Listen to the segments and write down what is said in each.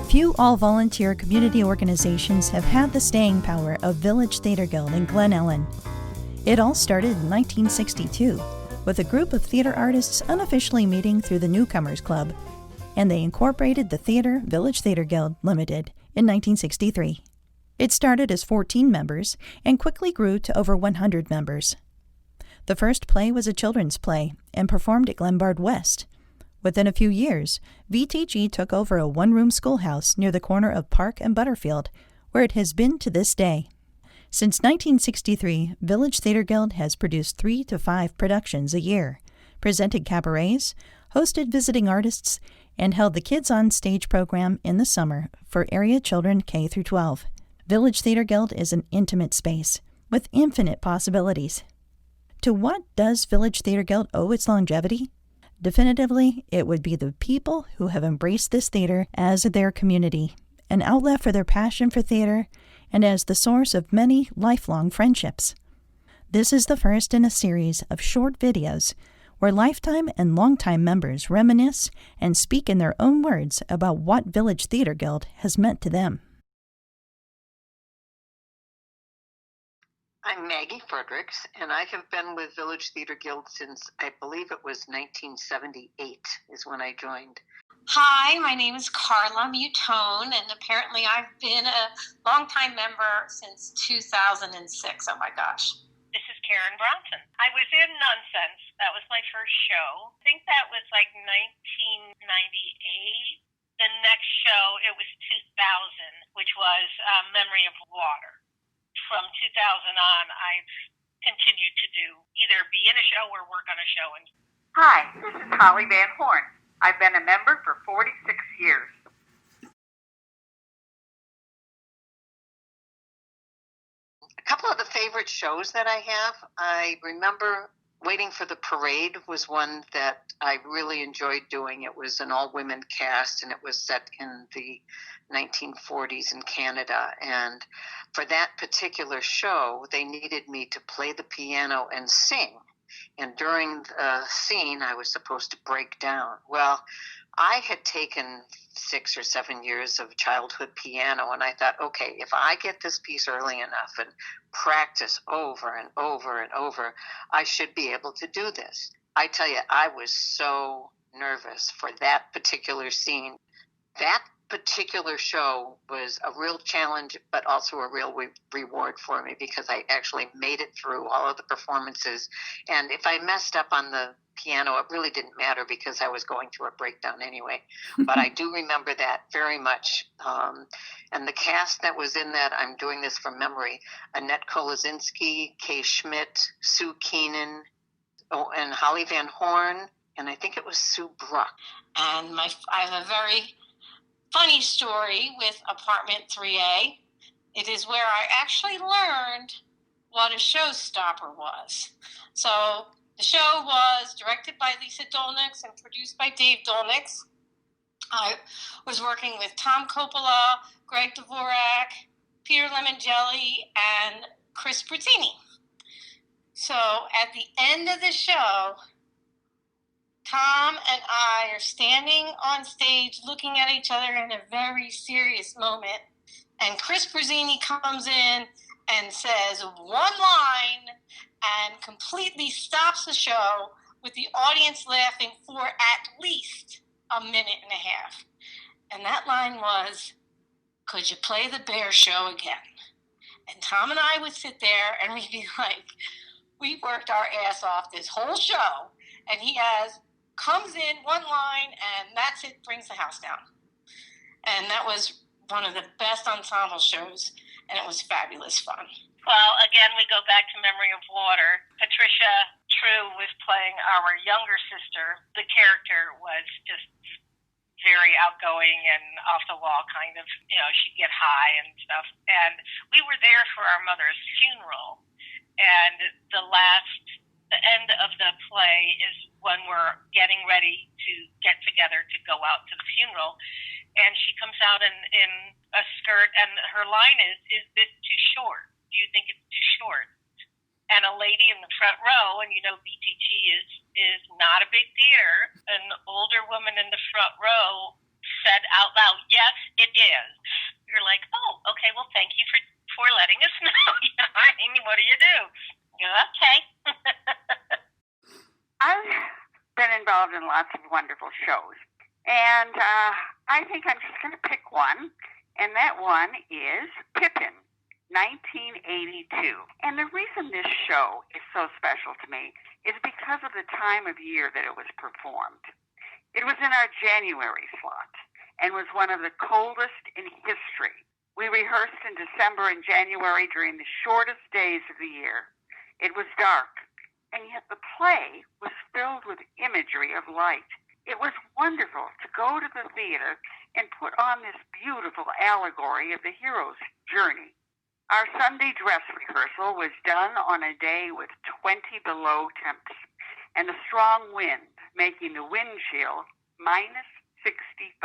Few all-volunteer community organizations have had the staying power of Village Theater Guild in Glen Ellen. It all started in 1962, with a group of theater artists unofficially meeting through the Newcomers Club, and they incorporated the theater Village Theater Guild Limited in 1963. It started as 14 members and quickly grew to over 100 members. The first play was a children's play and performed at Glenbard West. Within a few years, VTG took over a one-room schoolhouse near the corner of Park and Butterfield, where it has been to this day. Since 1963, Village Theater Guild has produced 3 to 5 productions a year, presented cabarets, hosted visiting artists, and held the Kids on Stage program in the summer for area children K through 12. Village Theater Guild is an intimate space with infinite possibilities. To what does Village Theater Guild owe its longevity? Definitively, it would be the people who have embraced this theater as their community, an outlet for their passion for theater, and as the source of many lifelong friendships. This is the first in a series of short videos where lifetime and longtime members reminisce and speak in their own words about what Village Theater Guild has meant to them. I'm Maggie Fredricks, and I have been with Village Theater Guild since I believe it was 1978 is when I joined. Hi, my name is Carla Mutone, and apparently I've been a longtime member since 2006. Oh my gosh. This is Karen Bronson. I was in Nonsense. That was my first show. I think that was like 1998. The next show, it was 2000, which was Memory of Water. From 2000 on, I've continued to either be in a show or work on a show. Hi, this is Holly Van Horn. I've been a member for 46 years. A couple of the favorite shows that I have, I remember Waiting for the Parade was one that I really enjoyed doing. It was an all-women cast, and it was set in the 1940s in Canada. And for that particular show, they needed me to play the piano and sing. And during the scene, I was supposed to break down. Well, I had taken 6 or 7 years of childhood piano, and I thought, okay, if I get this piece early enough and practice over and over and over, I should be able to do this. I tell you, I was so nervous for that particular scene. That particular show was a real challenge, but also a real reward for me because I actually made it through all of the performances. And if I messed up on the piano, it really didn't matter because I was going through a breakdown anyway. But I do remember that very much. And the cast that was in that, I'm doing this from memory, Annette Kolazinski, Kay Schmidt, Sue Keenan, and Holly Van Horn, and I think it was Sue Bruck. And I have a very funny story with Apartment 3A. It is where I actually learned what a showstopper was. So the show was directed by Lisa Dolnix and produced by Dave Dolnix. I was working with Tom Coppola, Greg Dvorak, Peter Lemongelli, and Chris Brizzini. So at the end of the show, Tom and I are standing on stage looking at each other in a very serious moment, and Chris Brizzini comes in and says one line and completely stops the show with the audience laughing for at least a minute and a half. And that line was, "Could you play the Bear Show again?" And Tom and I would sit there and we'd be like, we worked our ass off this whole show, and he comes in one line and that's it, brings the house down. And that was one of the best ensemble shows, and it was fabulous fun. Well, again, we go back to Memory of Water. Patricia True was playing our younger sister. The character was just very outgoing and off the wall kind of, she'd get high and stuff. And we were there for our mother's funeral. And the end of the play is when we're getting ready to get together to go out to the funeral. And she comes out in a skirt, and her line is this too short? Do you think it's too short? And a lady in the front row, and VTG is not a big theater, an older woman in the front row said out loud, "Yes, It is. You're like, oh, okay, well, thank you for letting us know. I mean, what do you do? Okay. I've been involved in lots of wonderful shows, and I think I'm just going to pick one, and that one is Pippin, 1982. And the reason this show is so special to me is because of the time of year that it was performed. It was in our January slot and was one of the coldest in history. We rehearsed in December and January during the shortest days of the year. It was dark, and yet the play was filled with imagery of light. It was wonderful to go to the theater and put on this beautiful allegory of the hero's journey. Our Sunday dress rehearsal was done on a day with 20 below temps and a strong wind, making the wind chill minus 65.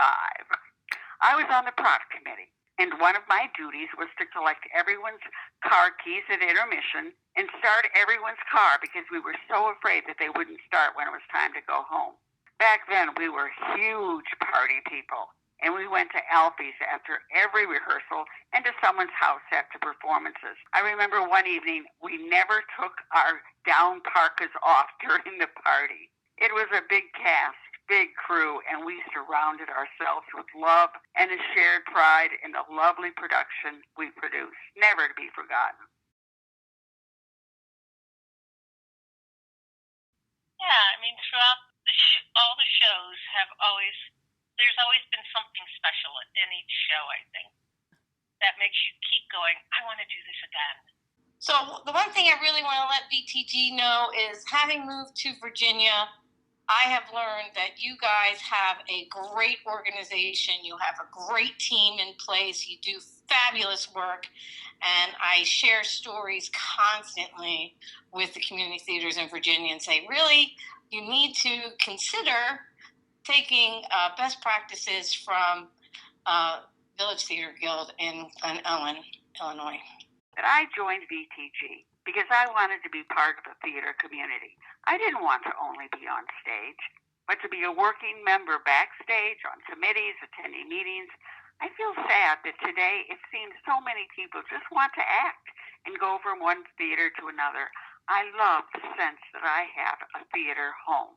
I was on the prop committee, and one of my duties was to collect everyone's car keys at intermission and start everyone's car because we were so afraid that they wouldn't start when it was time to go home. Back then, we were huge party people, and we went to Alfie's after every rehearsal and to someone's house after performances. I remember one evening, we never took our down parkas off during the party. It was a big cast, big crew, and we surrounded ourselves with love and a shared pride in the lovely production we produced, never to be forgotten. Yeah, I mean, throughout all the shows there's always been something special in each show, I think, that makes you keep going, I want to do this again. So the one thing I really want to let VTG know is, having moved to Virginia, I have learned that you guys have a great organization. You have a great team in place. You do fabulous work. And I share stories constantly with the community theaters in Virginia and say, really, you need to consider taking best practices from Village Theater Guild in Glen Ellen, Illinois. But I joined VTG because I wanted to be part of the theater community. I didn't want to only be on stage, but to be a working member backstage, on committees, attending meetings. I feel sad that today it seems so many people just want to act and go from one theater to another. I love the sense that I have a theater home.